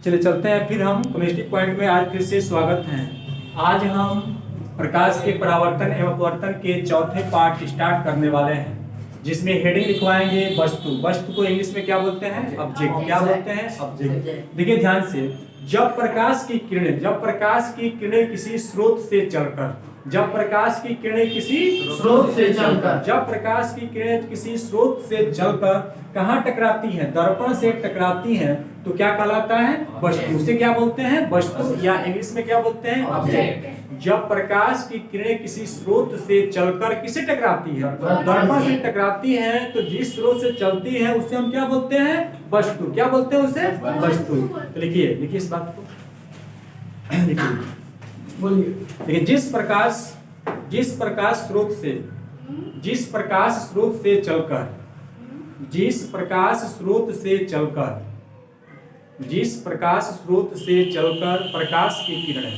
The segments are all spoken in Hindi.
चलिए चलते हैं फिर हम केमिस्ट्री पॉइंट में। आज फिर से स्वागत है। आज हम प्रकाश के परावर्तन एवं अपवर्तन के चौथे पार्ट स्टार्ट करने वाले हैं, जिसमें हेडिंग लिखवाएंगे वस्तु। वस्तु को इंग्लिश में क्या बोलते हैं? ऑब्जेक्ट। क्या बोलते हैं? ऑब्जेक्ट। देखिए ध्यान से, जब प्रकाश की किरणें किसी स्रोत से चलकर जब प्रकाश की किरणें किसी स्रोत से चलकर कहाँ टकराती हैं? दर्पण से टकराती हैं, तो क्या कहलाता है? वस्तु। उसे क्या बोलते हैं? वस्तु, या इंग्लिश में क्या बोलते हैं? ऑब्जेक्ट। जब प्रकाश की किरणें किसी स्रोत से चलकर किसे टकराती है? दर्पण से टकराती हैं, तो जिस स्रोत से चलती है उसे हम क्या बोलते हैं? वस्तु। क्या बोलते हैं उसे? वस्तु। तो लिखिए इस बात को, लिखिए, बोलिए। देखिए, जिस प्रकाश स्रोत से चलकर प्रकाश की किरणें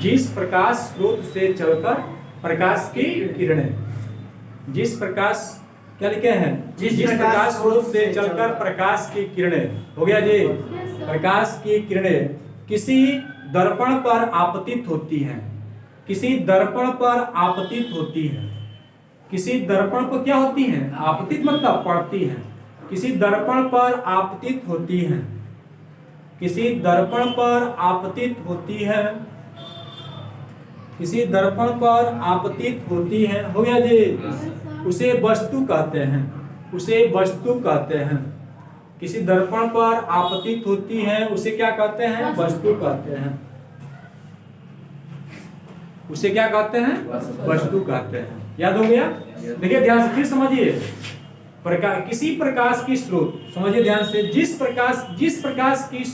जिस प्रकाश स्रोत से चलकर प्रकाश की किरणें जिस प्रकाश क्या लिखे हैं? जिस प्रकाश स्रोत से चलकर प्रकाश की किरणें, हो गया जी। प्रकाश की किरणें किसी दर्पण पर आपतित होती हैं। किसी दर्पण पर क्या होती हैं? आपतित मतलब पड़ती हैं। किसी दर्पण पर आपतित होती हैं। हो गया जी। उसे वस्तु कहते हैं। किसी दर्पण पर आपतित होती है, उसे क्या कहते हैं? वस्तु कहते हैं। वस्तु कहते हैं। याद हो गया? देखिए ध्यान से फिर समझिए। किसी प्रकाश की स्रोत, समझिए ध्यान से, जिस प्रकाश की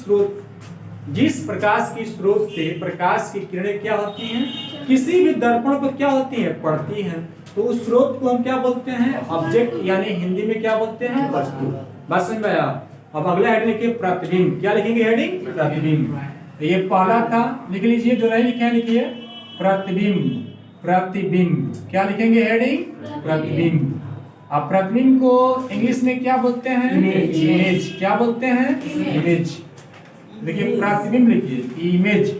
स्रोत से प्रकाश की किरणें क्या होती हैं? किसी भी दर्पण पर क्या होती हैं? पड़ती हैं। तो उस स्रोत को हम क्या बोलते हैं? ऑब्जेक्ट, यानी हिंदी में क्या बोलते हैं? वस्तु। बात समझ में आया? अब अगला हेडिंग लिखिए प्रतिबिंब। क्या लिखेंगे हेडिंग? प्रतिबिंब। तो ये पहला था, लिख लीजिए। जो नहीं लिखे हैं लिखिए प्रतिबिंब। क्या लिखेंगे? हेडिंग प्रतिबिंब। अब प्रतिबिंब को इंग्लिश में क्या बोलते हैं? इमेज। क्या बोलते हैं? इमेज। देखिए प्रतिबिंब लिखिए इमेज।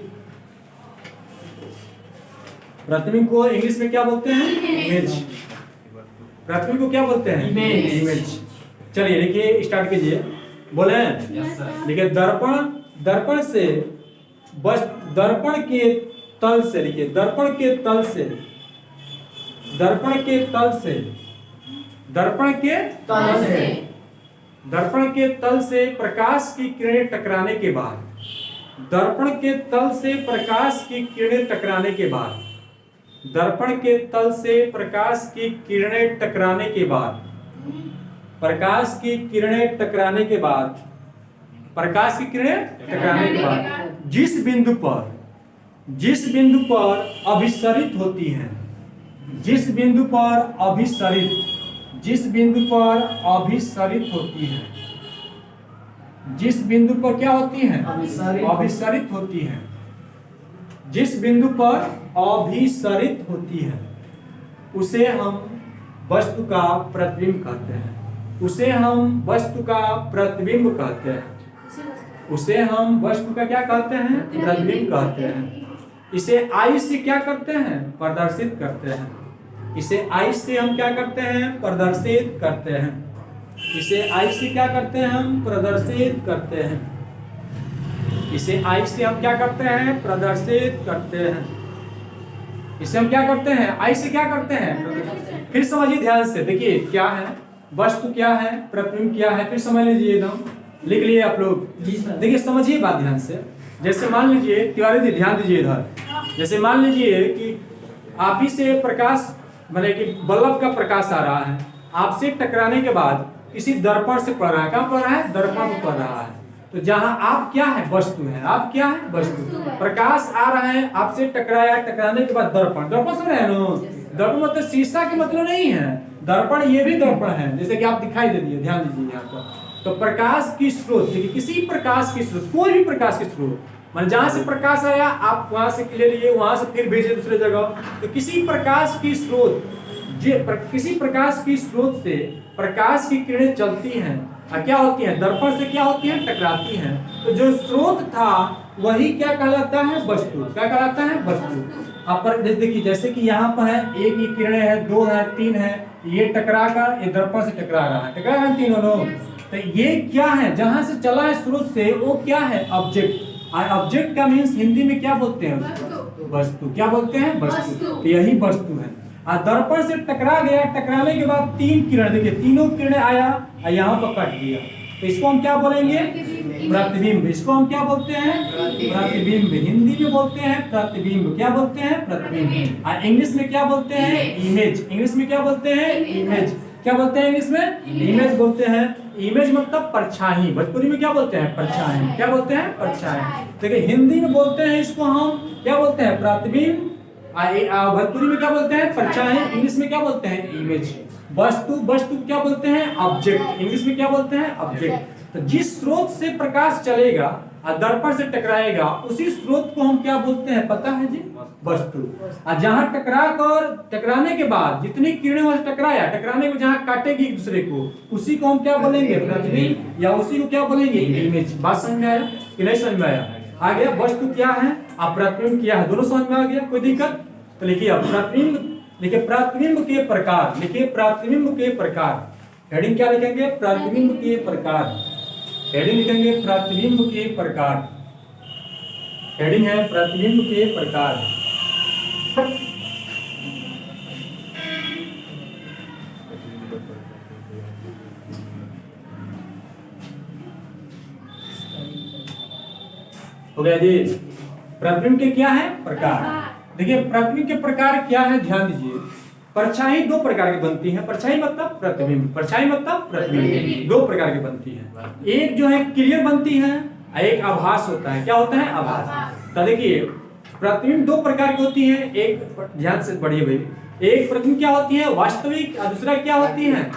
प्रतिबिंब को इंग्लिश में क्या बोलते हैं? इमेज। प्रतिबिंब को क्या बोलते हैं? इमेज। चलिए लिखिए, स्टार्ट कीजिए। बोले देखिए, दर्पण के तल से लिखिए। दर्पण के तल से प्रकाश की किरणें टकराने के बाद दर्पण के तल से प्रकाश की किरणें टकराने के बाद प्रकाश की किरणें टकराने के बाद जिस बिंदु पर अभिसरित होती हैं, जिस बिंदु पर क्या होती हैं? अभिसरित होती हैं, उसे हम वस्तु का प्रतिबिंब कहते हैं। उसे हम वस्तु का क्या कहते हैं? प्रतिबिंब कहते हैं। इसे आई से क्या करते हैं? प्रदर्शित करते हैं। इसे आई से हम क्या करते हैं? प्रदर्शित करते हैं। इसे आई से क्या करते हैं? हम प्रदर्शित करते हैं। इसे आई से हम क्या करते हैं? प्रदर्शित करते हैं। इसे हम क्या करते हैं? आई से क्या करते हैं? फिर समझिए ध्यान से। देखिए क्या है वस्तु, क्या है प्रतिबिंब, क्या है, फिर समझ लीजिए। एकदम लिख लिए आप लोग? देखिए समझिए बात ध्यान से। जैसे मान लीजिए, तिवारी जी ध्यान दीजिए इधर। जैसे मान लीजिए कि आप ही से प्रकाश, मतलब कि बल्ब का प्रकाश आ रहा है, आपसे टकराने के बाद किसी दर्पण से पड़ रहा है। कहाँ पड़ रहा है? दर्पण पर पड़ रहा है। तो जहां आप क्या है? वस्तु है। आप क्या है? वस्तु। प्रकाश आ रहा है, आपसे टकराया, टकराने के बाद दर्पण सुन रहे हैं ना? दर्पण मतलब शीशा के मतलब नहीं है। दर्पण ये भी दर्पण है, जैसे कि आप दिखाई दे दिए। ध्यान दीजिए यहाँ पर। तो प्रकाश की स्रोत, देखिए किसी प्रकाश की स्रोत, कोई भी प्रकाश की स्रोत, मान जहां से प्रकाश आया आप वहां से ले लिए, वहां से फिर भेजे दूसरे जगह। तो किसी प्रकाश की स्रोत किसी प्रकाश की स्रोत से प्रकाश की किरणें चलती हैं और क्या होती हैं, दर्पण से क्या होती हैं, टकराती हैं। तो जो स्रोत था वही क्या कहलाता है, वस्तु। क्या कहलाता है, वस्तु। आप पर देखिए, जैसे कि यहाँ पर है एक ही किरणें है, 2 है, 3 है, ये टकरा कर ये दर्पण से टकरा रहा है, टकरा रहे हैं तीनों लोग। तो ये क्या है, जहां से चला है स्रोत से, वो क्या है, ऑब्जेक्ट। और ऑब्जेक्ट का मीन्स हिंदी में क्या बोलते हैं उसको, वस्तु। क्या बोलते हैं, वस्तु। तो यही वस्तु है। और दर्पण से टकरा गया, टकराने के बाद 3 किरण, देखिए तीनों किरणें आया और यहाँ पर कट दिया, तो इसको हम क्या बोलेंगे, प्रतिबिंब। इसको हम क्या बोलते हैं, प्रतिबिंब। हिंदी में बोलते हैं प्रतिबिंब। क्या बोलते हैं, प्रतिबिंब। और इंग्लिश में क्या बोलते हैं, इमेज। इंग्लिश में क्या बोलते हैं, इमेज। क्या बोलते हैं इंग्लिश में, इमेज बोलते हैं। इमेज मतलब परछाई। भोजपुरी में क्या बोलते हैं, परछाई। क्या बोलते हैं, परछाई। देखिए हिंदी में बोलते हैं इसको हम क्या बोलते हैं, प्रतिबिंब। भोजपुरी में क्या बोलते हैं, परछाई। इंग्लिश में क्या बोलते हैं, इमेज। वस्तु, वस्तु क्या बोलते हैं, ऑब्जेक्ट। इंग्लिश में क्या बोलते हैं, ऑब्जेक्ट। तो जिस स्रोत से प्रकाश चलेगा और दर्पण से टकराएगा, उसी स्रोत को हम क्या बोलते हैं, पता है जी, वस्तु। और जहां टकराने के बाद जितनी किरणें वहां टकराया, टकराने को जहां काटेगी एक दूसरे को, उसी को हम क्या बोलेंगे, प्रतिबिंब, या उसी को क्या बोलेंगे, इमेज। बात समझ में आया कि नहीं समझ में आया, आ गया। वस्तु क्या है और प्रतिबिंब क्या है, दोनों समझ में आ गया, कोई दिक्कत। तो लिखिए अब प्रतिबिंब, लिखिए प्रतिबिंब के प्रकार। लिखिए प्रतिबिंब के प्रकार। हेडिंग क्या लिखेंगे, प्रतिबिंब के प्रकार। हेडिंग लिखेंगे प्रतिबिंब के प्रकार। हेडिंग है प्रतिबिंब के प्रकार। हो गया जी। प्रतिबिंब के क्या है, प्रकार। देखिए प्रतिबिंब के प्रकार क्या है, ध्यान दीजिए। परछाई 2 प्रकार की बनती है। परछाई मतलब प्रतिबिंब, परछाई मतलब प्रतिबिंब, 2 प्रकार की बनती है। एक जो है क्लियर बनती है, एक आभास होता है। क्या होता है, आभास। तो देखिए प्रतिबिंब 2 प्रकार की होती है। एक, ध्यान से पढ़िए भाई, एक प्रतिबिंब क्या होती है, वास्तविक, और दूसरा क्या होती है,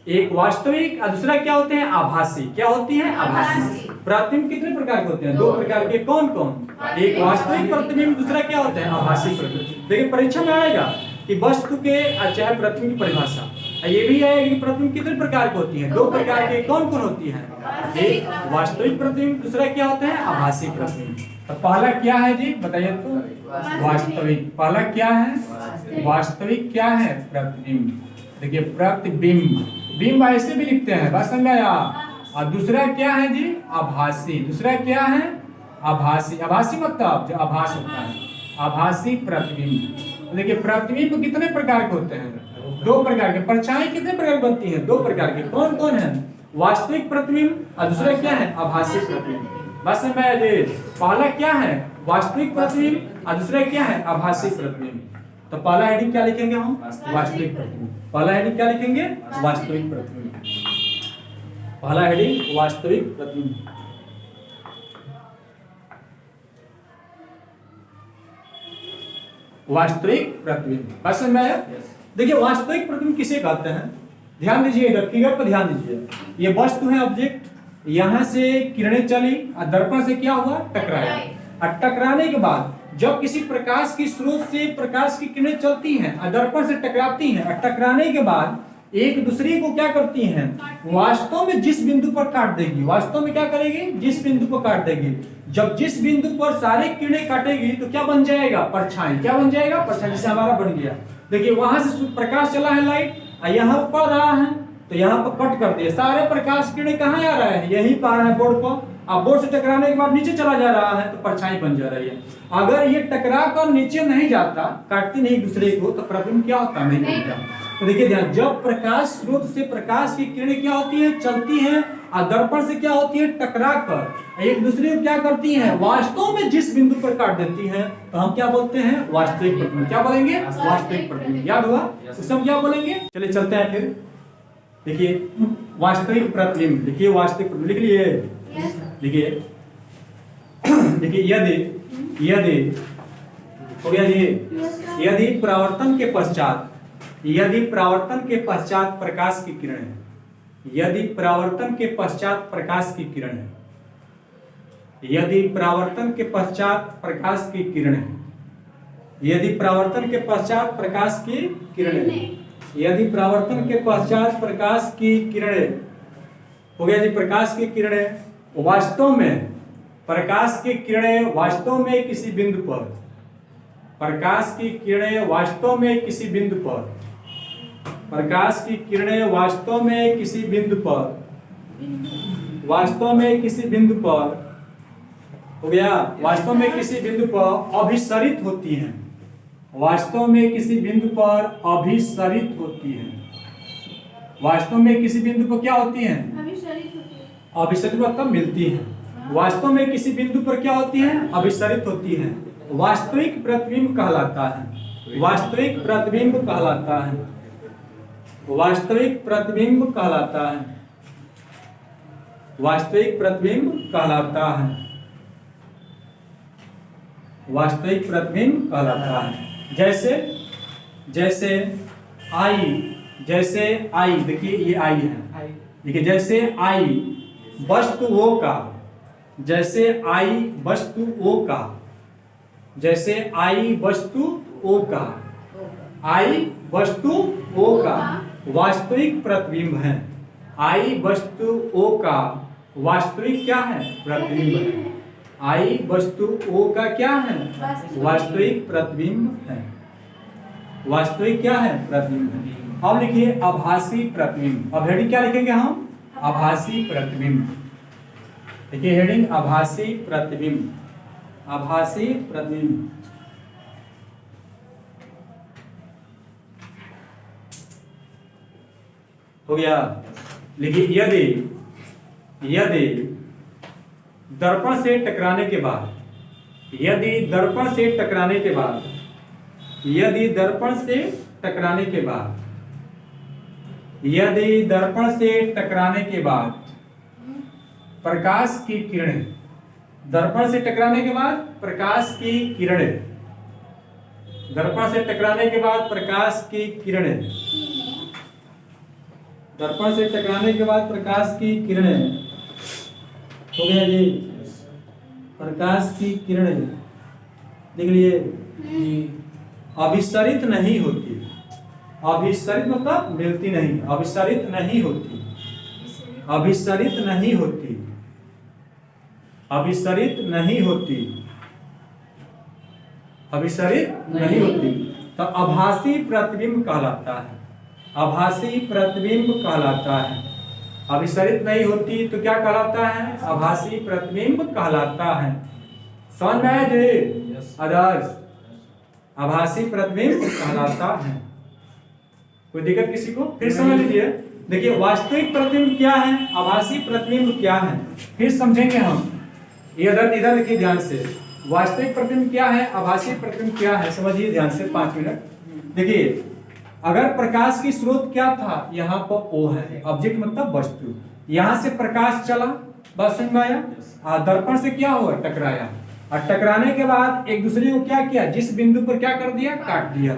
एक वास्तविक और दूसरा क्या होते हैं, आभासी। क्या होती है, आभासी। प्रतिबिंब कितने प्रकार के होते हैं, 2 प्रकार के। कौन कौन, एक वास्तविक प्रतिबिंब, दूसरा क्या होता है, आभासी प्रतिबिंब। देखिए परीक्षा में आएगा कि वस्तु के चाहे प्रतिबिंब की परिभाषा, ये भी है कि प्रतिबिंब कितने प्रकार की होती हैं, 2 प्रकार के। कौन कौन होती हैं, एक वास्तविक प्रतिबिंब, दूसरा क्या होता है, आभासी प्रतिबिंब। तो पहला क्या है जी, बताइए तो, वास्तविक। पहला क्या है, वास्तविक क्या है, प्रतिबिंब। देखिए प्रतिबिंब, बिंब ऐसे भी लिखते हैं, बात समझ में आया। और दूसरा क्या है जी, आभासी। दूसरा क्या है, आभासी। आभासी मतलब जो आभास होता है, आभासी प्रतिबिंब। देखिए प्रतिबिंब कितने प्रकार के होते हैं, 2 प्रकार के। परछाई कितने प्रकार की बनती है, 2 प्रकार के। कौन कौन है, वास्तविक प्रतिबिंब और दूसरा क्या है, आभासी प्रतिबिंब। बात समझ में आया जी। पहला क्या है, वास्तविक प्रतिबिंब और दूसरा क्या है, आभासी प्रतिबिंब। तो पहला हेडिंग क्या लिखेंगे हम, वास्तविक प्रतिबिंब। पहला हेडिंग क्या लिखेंगे, वास्तविक प्रतिबिंब। पहला हेडिंग वास्तविक प्रतिबिंब। वास्तविक प्रतिबिंब। बात समझ में आया। देखिए वास्तविक प्रतिबिंब किसे कहते हैं, ध्यान दीजिए, इधर फिगर पर ध्यान दीजिए। ये वस्तु है, ऑब्जेक्ट, यहां से किरणें चली और दर्पण से क्या हुआ, टकराया। और टकराने के बाद जब किसी प्रकाश की स्रोत से प्रकाश की किरणें चलती हैं और दर्पण से टकराती हैं, और टकराने के बाद एक दूसरे को क्या करती हैं, वास्तव में जिस बिंदु पर काट देगी। वास्तव में क्या करेगी, जिस बिंदु पर काट देगी। जब जिस बिंदु पर सारे किरणें काटेगी तो क्या बन जाएगा, परछाई। क्या बन जाएगा, परछाई। जैसे हमारा बन गया, देखिए वहां से प्रकाश चला है, लाइट, और यहाँ पड़ रहा है, तो यहाँ पर कट कर दिया। सारे प्रकाश किरणें कहाँ आ रहा है, यहीं पर आ रहा है बोर्ड पर। अब बोर्ड से टकराने के बाद नीचे चला जा रहा है तो परछाई बन जा रही है। अगर ये टकरा कर नीचे नहीं जाता, काटती नहीं दूसरे को, तो प्रतिबिंब क्या होता, नहीं बनता। तो देखिए ध्यान, जब प्रकाश स्रोत से प्रकाश की किरणें क्या होती है, चलती हैं, और दर्पण से क्या होती है, टकरा कर एक दूसरे को क्या करती हैं, वास्तव में जिस बिंदु पर काट देती हैं, तो हम क्या बोलते हैं, वास्तविक प्रतिबिंब। क्या बोलेंगे, वास्तविक प्रतिबिंब। याद हुआ, उसे हम क्या बोलेंगे। चलिए चलते हैं फिर। देखिए वास्तविक प्रतिबिंब, लिखिए वास्तविक प्रतिबिंब, लिख लिए, देखिए देखिए यदि हो गया जी, यदि परावर्तन के पश्चात, यदि परावर्तन के पश्चात प्रकाश की किरणें, यदि परावर्तन के पश्चात प्रकाश की किरणें, यदि परावर्तन के पश्चात प्रकाश की किरणें यदि परावर्तन के पश्चात प्रकाश की किरणें, यदि परावर्तन के पश्चात प्रकाश की किरणें, हो गया जी प्रकाश की किरणें वास्तव में, प्रकाश की किरणें वास्तव में किसी बिंदु पर, प्रकाश की किरणें वास्तव में किसी बिंदु पर, प्रकाश की किरणें वास्तव में किसी बिंदु पर, वास्तव में किसी बिंदु पर, हो गया, वास्तव में किसी बिंदु पर अभिसरित होती हैं, वास्तव में किसी बिंदु पर अभिसरित होती हैं, वास्तव में किसी बिंदु पर क्या होती हैं, अभिसरित मतलब मिलती हैं, वास्तव में किसी बिंदु पर क्या होती हैं, अभिसरित होती हैं, वास्तविक प्रतिबिंब कहलाता है, वास्तविक प्रतिबिंब कहलाता है, वास्तविक प्रतिबिंब कहलाता है, वास्तविक प्रतिबिंब कहलाता है, वास्तविक प्रतिबिंब कहलाता है। जैसे जैसे आई देखिए ये आई है, देखिए जैसे आई वस्तु ओ का, जैसे आई वस्तु ओ का, जैसे आई वस्तु ओ का, आई वस्तु ओ का वास्तविक प्रतिबिंब है, आई वस्तु ओ का वास्तविक क्या है, प्रतिबिंब है, आई वस्तु ओ का क्या है, वास्तविक प्रतिबिंब है, वास्तविक क्या है, प्रतिबिंब है। अब लिखिए आभासी प्रतिबिंब, अब हेडिंग क्या लिखेंगे हम, आभासी प्रतिबिंब, देखिए हेडिंग आभासी प्रतिबिंब, आभासी प्रतिबिंब, हो गया। लिखिए यदि दर्पण से टकराने के बाद, यदि दर्पण से टकराने के बाद, यदि दर्पण से टकराने के बाद, यदि दर्पण से टकराने के बाद प्रकाश की किरणें, दर्पण से टकराने के बाद प्रकाश की किरणें, दर्पण से टकराने के बाद प्रकाश की किरणें, दर्पण से टकराने के बाद प्रकाश की किरणें, हो गया जी, प्रकाश की किरणें देख लिए जी, अभिसरित नहीं होती, अभिसरित मतलब मिलती नहीं, अभिसरित नहीं होती, अभिसरित नहीं होती, अभिसरित नहीं होती, अभिसरित नहीं होती, तो आभासी प्रतिबिंब कहलाता है, आभासी प्रतिबिंब कहलाता है। अभिसरित नहीं होती तो क्या कहलाता है, आभासी प्रतिबिंब कहलाता है। समझ में आया जी, आदर्श आभासी प्रतिबिंब कहलाता है। कोई दिक्कत किसी को, फिर समझ लीजिए। देखिए वास्तविक प्रतिबिंब क्या है, आभासी प्रतिबिंब क्या है, फिर समझेंगे हम। इधर देखिए ध्यान से, वास्तविक प्रतिबिंब क्या है, आभासी प्रतिबिंब क्या है, समझिए ध्यान से 5 मिनट। देखिए अगर प्रकाश की स्रोत क्या था, यहाँ पर ओ है, ऑब्जेक्ट मतलब वस्तु, यहाँ से प्रकाश चला, बात समझ में आया, दर्पण से क्या हुआ, टकराया, और टकराने के बाद एक दूसरे को क्या किया, जिस बिंदु पर क्या कर दिया, काट दिया।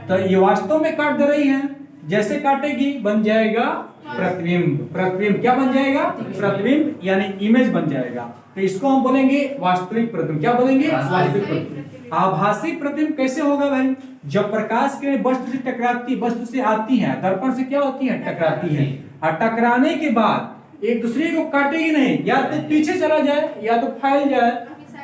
तो ये वास्तव में काट दे रही है, जैसे काटेगी बन जाएगा प्रतिबिंब, प्रतिबिंब क्या बन जाएगा, प्रतिबिंब यानी इमेज बन जाएगा। तो इसको हम बोलेंगे वास्तविक प्रतिबिंब, क्या बोलेंगे, वास्तविक प्रतिबिंब। आभासी प्रतिबिंब कैसे होगा भाई, जब प्रकाश के वस्तु से टकराती, वस्तु से आती है, दर्पण से क्या होती है, टकराती है, और टकराने के बाद एक दूसरे को काटेगी नहीं, या तो पीछे चला जाए या तो फैल जाए,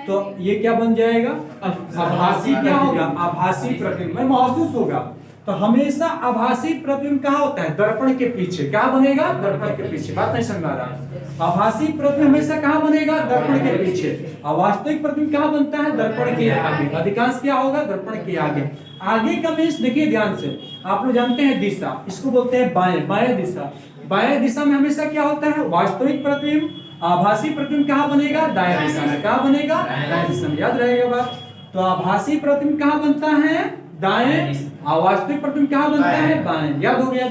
तो ये क्या बन जाएगा, आभासी क्या होगा, आभासी प्रतिबिंब महसूस होगा। तो हमेशा आभासी प्रतिबिंब कहाँ होता है, दर्पण के पीछे, क्या बनेगा, दर्पण के पीछे। बात नहीं समझ आ रहा, आभासी प्रतिबिंब हमेशा कहाँ बनेगा, दर्पण के पीछे, और वास्तविक प्रतिबिंब कहाँ बनता है, दर्पण के आगे। अधिकांश क्या होगा, दर्पण के आगे। आगे का मीन्स देखिए ध्यान से, आप लोग जानते हैं दिशा, इसको बोलते हैं बाएं, बाएं दिशा। बाएं दिशा में हमेशा क्या होता है, वास्तविक प्रतिबिंब। आभासी प्रतिबिंब कहाँ बनेगा, दाएं दिशा में, कहाँ बनेगा, दाएं दिशा में, याद रहेगा बात। तो आभासी प्रतिबिंब कहाँ बनता है, दाएं, और वास्तविक प्रतिबिंब कहाँ बनता है, बाएं, याद हो गया।